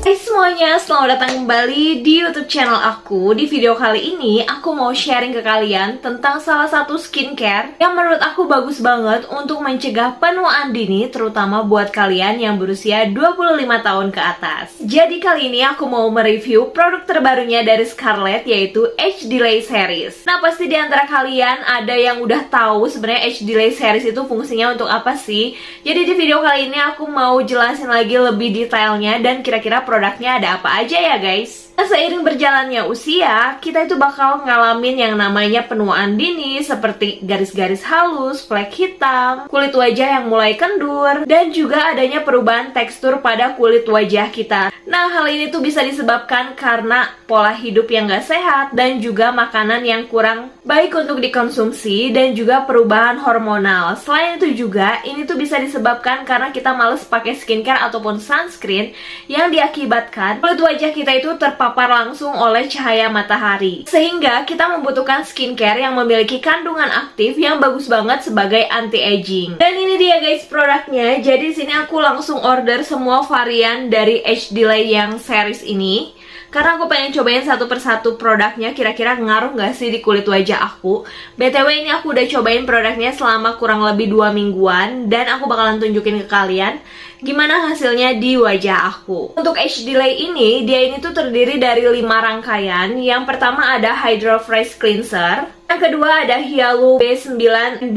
Hai semuanya, selamat datang kembali di YouTube channel aku. Di video kali ini, aku mau sharing ke kalian tentang salah satu skincare yang menurut aku bagus banget untuk mencegah penuaan dini, terutama buat kalian yang berusia 25 tahun ke atas. Jadi kali ini aku mau mereview produk terbarunya dari Scarlett, yaitu Age Delay Series. Nah, pasti di antara kalian ada yang udah tahu sebenarnya Age Delay Series itu fungsinya untuk apa sih. Jadi di video kali ini aku mau jelasin lagi lebih detailnya dan kira-kira produknya ada apa aja ya guys. Nah, seiring berjalannya usia, kita itu bakal ngalamin yang namanya penuaan dini seperti garis-garis halus, flek hitam, kulit wajah yang mulai kendur, dan juga adanya perubahan tekstur pada kulit wajah kita. Nah, hal ini tuh bisa disebabkan karena pola hidup yang gak sehat dan juga makanan yang kurang baik untuk dikonsumsi dan juga perubahan hormonal. Selain itu juga, ini tuh bisa disebabkan karena kita males pakai skincare ataupun sunscreen yang diakibatkan kulit wajah kita itu terpapar langsung oleh cahaya matahari. Sehingga kita membutuhkan skincare yang memiliki kandungan aktif yang bagus banget sebagai anti-aging. Dan ini dia guys produknya. Jadi di sini aku langsung order semua varian dari Age Delay yang series ini. Karena aku pengen cobain satu persatu produknya, kira-kira ngaruh gak sih di kulit wajah aku. BTW ini aku udah cobain produknya selama kurang lebih 2 mingguan. Dan aku bakalan tunjukin ke kalian gimana hasilnya di wajah aku. Untuk Age Delay ini, dia ini tuh terdiri dari 5 rangkaian. Yang pertama ada Hydra Fresh Cleanser. Yang kedua ada Hyalu B9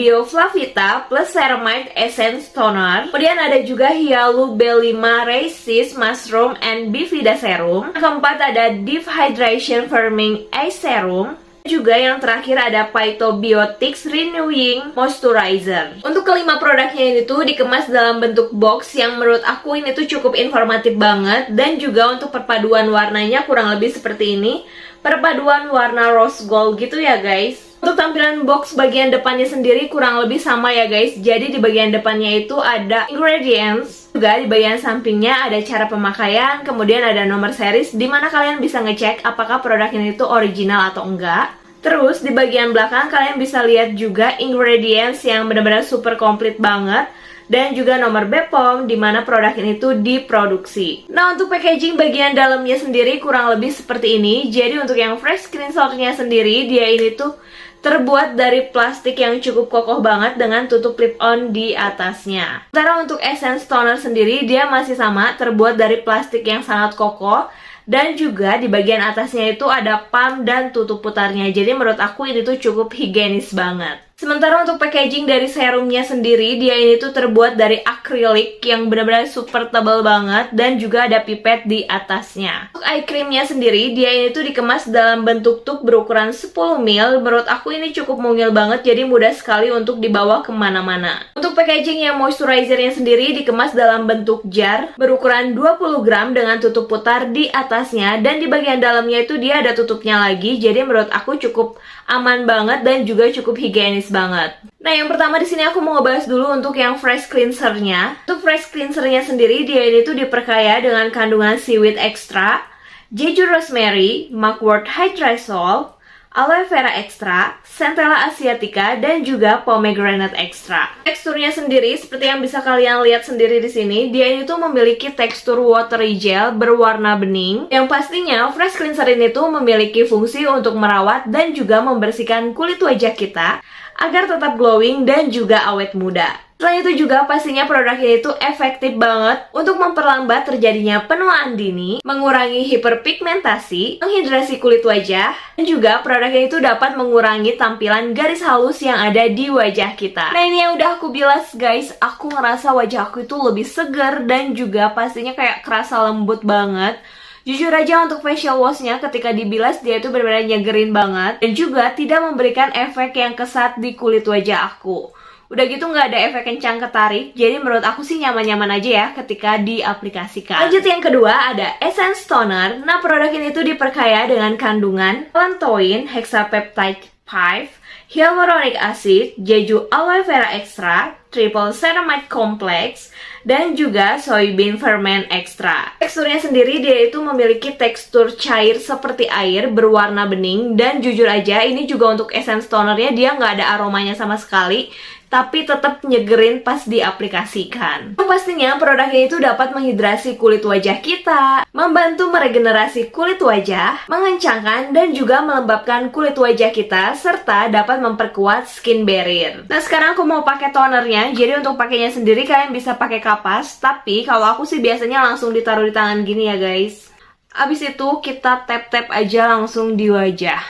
Bio Flavita plus Ceramide Essence Toner. Kemudian ada juga Hyalu B5 Resist Mushroom and Bifida Serum. Yang keempat ada Deep Hydration Firming Eye Serum. Juga yang terakhir ada Phytobiotics Renewing Moisturizer. Untuk kelima produknya ini tuh dikemas dalam bentuk box yang menurut aku ini tuh cukup informatif banget. Dan juga untuk perpaduan warnanya kurang lebih seperti ini. Perpaduan warna rose gold gitu ya guys. Untuk tampilan box bagian depannya sendiri kurang lebih sama ya guys. Jadi di bagian depannya itu ada ingredients. Juga di bagian sampingnya ada cara pemakaian. Kemudian ada nomor series dimana kalian bisa ngecek apakah produk ini itu original atau enggak. Terus di bagian belakang kalian bisa lihat juga ingredients yang benar-benar super komplit banget. Dan juga nomor BPOM di mana produk ini tuh diproduksi. Nah, untuk packaging bagian dalamnya sendiri kurang lebih seperti ini. Jadi untuk yang fresh screenshotnya sendiri, dia ini tuh terbuat dari plastik yang cukup kokoh banget dengan tutup clip-on di atasnya. Sementara untuk essence toner sendiri, dia masih sama, terbuat dari plastik yang sangat kokoh. Dan juga di bagian atasnya itu ada pump dan tutup putarnya. Jadi menurut aku ini tuh cukup higienis banget. Sementara untuk packaging dari serumnya sendiri, dia ini tuh terbuat dari akrilik yang benar-benar super tebal banget. Dan juga ada pipet di atasnya. Untuk eye creamnya sendiri, dia ini tuh dikemas dalam bentuk tube berukuran 10 ml. Menurut aku ini cukup mungil banget, jadi mudah sekali untuk dibawa kemana-mana. Untuk packaging yang moisturizernya sendiri dikemas dalam bentuk jar berukuran 20 gram dengan tutup putar di atasnya. Dan di bagian dalamnya itu dia ada tutupnya lagi. Jadi menurut aku cukup aman banget dan juga cukup higienis banget. Nah, yang pertama di sini aku mau ngebahas dulu untuk yang fresh cleansernya. Untuk fresh cleansernya sendiri, dia ini tuh diperkaya dengan kandungan seaweed extra, jeju rosemary, mugwort hydrosol, aloe vera extra, centella asiatica, dan juga pomegranate extra. Teksturnya sendiri seperti yang bisa kalian lihat sendiri di sini, dia ini tuh memiliki tekstur watery gel berwarna bening. Yang pastinya fresh cleanser ini tuh memiliki fungsi untuk merawat dan juga membersihkan kulit wajah kita agar tetap glowing dan juga awet muda. Selain itu juga pastinya produk ini tuh efektif banget untuk memperlambat terjadinya penuaan dini, mengurangi hiperpigmentasi, menghidrasi kulit wajah, dan juga produk ini tuh dapat mengurangi tampilan garis halus yang ada di wajah kita. Nah, ini yang udah aku bilas guys, aku ngerasa wajah aku itu lebih seger dan juga pastinya kayak kerasa lembut banget. Jujur aja untuk facial washnya ketika dibilas dia itu benar-benar nyegerin banget. Dan juga tidak memberikan efek yang kesat di kulit wajah aku. Udah gitu nggak ada efek kencang ketarik. Jadi menurut aku sih nyaman-nyaman aja ya ketika diaplikasikan. Lanjut yang kedua ada Essence Toner. Nah, produk ini tuh diperkaya dengan kandungan lantoin, hexapeptide 5, hyaluronic acid, jeju aloe vera extra, triple ceramide complex, dan juga soybean ferment extra. Teksturnya sendiri dia itu memiliki tekstur cair seperti air berwarna bening. Dan jujur aja ini juga untuk essence tonernya dia nggak ada aromanya sama sekali. tapi tetap nyegerin pas diaplikasikan. Pastinya produk ini itu dapat menghidrasi kulit wajah kita, membantu meregenerasi kulit wajah, mengencangkan dan juga melembabkan kulit wajah kita, serta dapat memperkuat skin barrier. Nah, sekarang aku mau pakai tonernya. Jadi untuk pakainya sendiri kalian bisa pakai kapas, tapi kalau aku sih biasanya langsung ditaruh di tangan gini ya guys. Abis itu kita tap-tap aja langsung di wajah.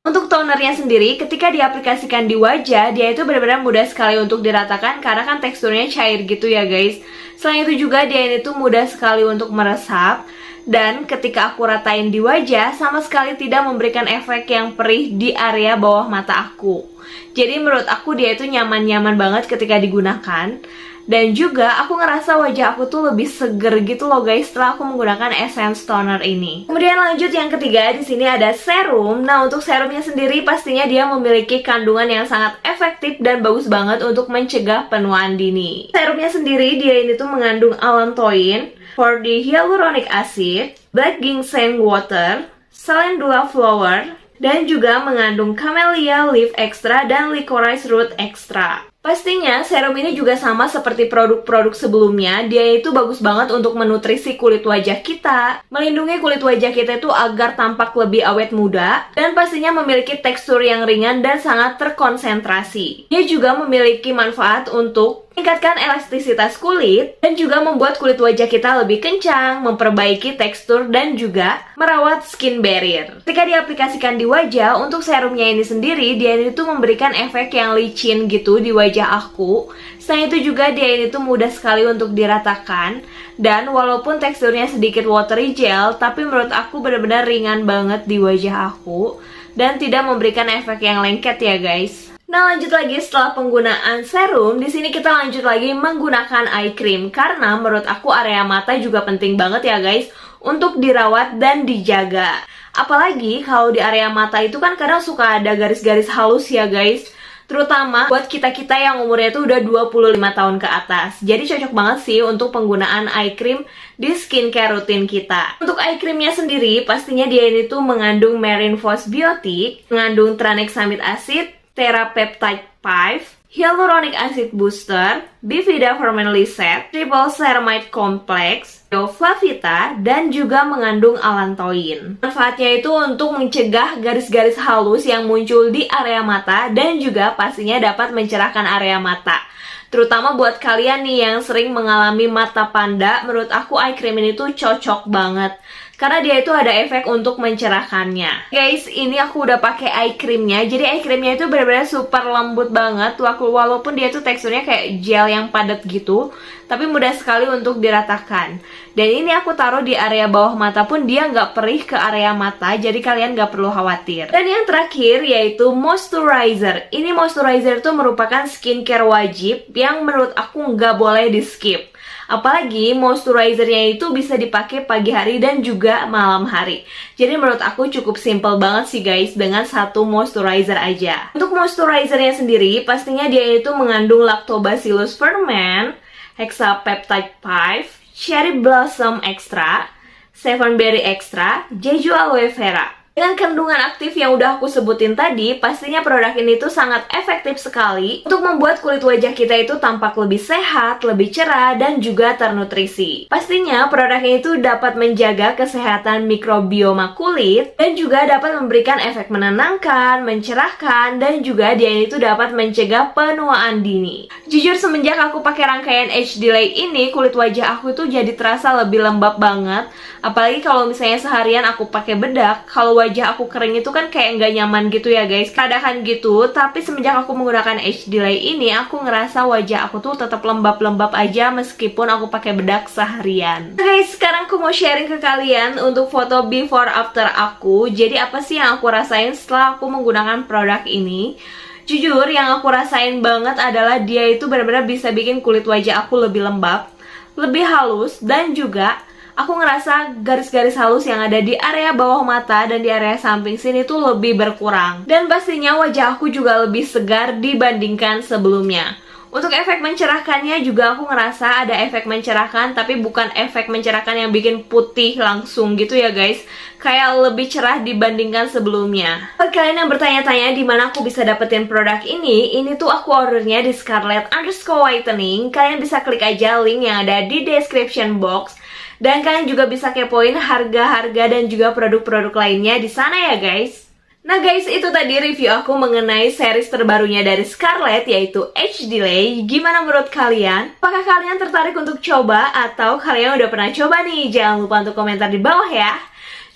Untuk tonernya sendiri, ketika diaplikasikan di wajah, dia itu benar-benar mudah sekali untuk diratakan karena kan teksturnya cair gitu ya guys. Selain itu juga dia ini tuh mudah sekali untuk meresap. Dan ketika aku ratain di wajah, sama sekali tidak memberikan efek yang perih di area bawah mata aku. Jadi menurut aku dia itu nyaman-nyaman banget ketika digunakan. Dan juga aku ngerasa wajah aku tuh lebih seger gitu loh guys setelah aku menggunakan essence toner ini. Kemudian lanjut yang ketiga, di sini ada serum. Nah, untuk serumnya sendiri pastinya dia memiliki kandungan yang sangat efektif dan bagus banget untuk mencegah penuaan dini. Serumnya sendiri dia ini tuh mengandung allantoin, 4D hyaluronic acid, black ginseng water, calendula flower, dan juga mengandung camellia leaf extra dan licorice root extra. Pastinya serum ini juga sama seperti produk-produk sebelumnya, dia itu bagus banget untuk menutrisi kulit wajah kita, melindungi kulit wajah kita itu agar tampak lebih awet muda, dan pastinya memiliki tekstur yang ringan dan sangat terkonsentrasi. Dia juga memiliki manfaat untuk meningkatkan elastisitas kulit dan juga membuat kulit wajah kita lebih kencang, memperbaiki tekstur dan juga merawat skin barrier. Ketika diaplikasikan di wajah, untuk serumnya ini sendiri dia itu memberikan efek yang licin gitu di wajah aku. Selain itu juga dia ini tuh mudah sekali untuk diratakan, dan walaupun teksturnya sedikit watery gel, tapi menurut aku benar-benar ringan banget di wajah aku dan tidak memberikan efek yang lengket ya guys. Nah, lanjut lagi setelah penggunaan serum, di sini kita lanjut lagi menggunakan eye cream karena menurut aku area mata juga penting banget ya guys untuk dirawat dan dijaga. Apalagi kalau di area mata itu kan kadang suka ada garis-garis halus ya guys. Terutama buat kita-kita yang umurnya itu udah 25 tahun ke atas. Jadi cocok banget sih untuk penggunaan eye cream di skincare rutin kita. Untuk eye creamnya sendiri, pastinya dia ini tuh mengandung marine phosbiotic, mengandung tranexamic acid, Therapeptide 5, Hyaluronic Acid Booster, Bivida Formaldehyde, Triple Ceramide Complex, Bioflavita, dan juga mengandung allantoin. Manfaatnya itu untuk mencegah garis-garis halus yang muncul di area mata dan juga pastinya dapat mencerahkan area mata. Terutama buat kalian nih yang sering mengalami mata panda, menurut aku eye cream ini tuh cocok banget. Karena dia itu ada efek untuk mencerahkannya. Guys, ini aku udah pakai eye creamnya. Jadi eye creamnya itu benar-benar super lembut banget. Walaupun dia tuh teksturnya kayak gel yang padat gitu, tapi mudah sekali untuk diratakan. Dan ini aku taruh di area bawah mata pun dia nggak perih ke area mata. Jadi kalian nggak perlu khawatir. Dan yang terakhir yaitu moisturizer. Ini moisturizer itu merupakan skincare wajib yang menurut aku nggak boleh di skip. Apalagi moisturizernya itu bisa dipakai pagi hari dan juga malam hari. Jadi menurut aku cukup simple banget sih guys dengan satu moisturizer aja. Untuk moisturizernya sendiri pastinya dia itu mengandung Lactobacillus ferment, Hexapeptide 5, Cherry Blossom Extra, Seven Berry Extra, Jeju Aloe Vera. Dengan kandungan aktif yang udah aku sebutin tadi, pastinya produk ini tuh sangat efektif sekali untuk membuat kulit wajah kita itu tampak lebih sehat, lebih cerah, dan juga ternutrisi. Pastinya produk ini tuh dapat menjaga kesehatan mikrobioma kulit dan juga dapat memberikan efek menenangkan, mencerahkan, dan juga dia ini tuh dapat mencegah penuaan dini. Jujur semenjak aku pakai rangkaian Age Delay ini, kulit wajah aku tuh jadi terasa lebih lembab banget. Apalagi kalau misalnya seharian aku pakai bedak, kalau wajah aku kering itu kan kayak nggak nyaman gitu ya guys, keadaan gitu. Tapi semenjak aku menggunakan Age Delay ini, aku ngerasa wajah aku tuh tetap lembab-lembab aja meskipun aku pakai bedak seharian. Guys, sekarang aku mau sharing ke kalian untuk foto before after aku. Jadi apa sih yang aku rasain setelah aku menggunakan produk ini? Jujur, yang aku rasain banget adalah dia itu benar-benar bisa bikin kulit wajah aku lebih lembab, lebih halus, dan juga aku ngerasa garis-garis halus yang ada di area bawah mata dan di area samping sini tuh lebih berkurang. Dan pastinya wajah aku juga lebih segar dibandingkan sebelumnya. Untuk efek mencerahkannya juga aku ngerasa ada efek mencerahkan, tapi bukan efek mencerahkan yang bikin putih langsung gitu ya guys. Kayak lebih cerah dibandingkan sebelumnya. Buat kalian yang bertanya-tanya di mana aku bisa dapetin produk ini tuh aku ordernya di Scarlett_Whitening. Kalian bisa klik aja link yang ada di description box. Dan kalian juga bisa kepoin harga-harga dan juga produk-produk lainnya di sana ya guys. Nah guys, itu tadi review aku mengenai series terbarunya dari Scarlett, yaitu Age Delay. Gimana menurut kalian? Apakah kalian tertarik untuk coba atau kalian udah pernah coba nih? Jangan lupa untuk komentar di bawah ya.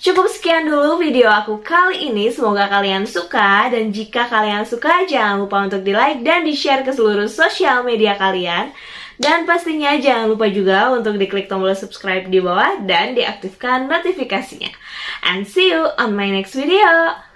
Cukup sekian dulu video aku kali ini, semoga kalian suka. Dan jika kalian suka, jangan lupa untuk di like dan di share ke seluruh sosial media kalian. Dan pastinya jangan lupa juga untuk diklik tombol subscribe di bawah dan diaktifkan notifikasinya. And see you on my next video.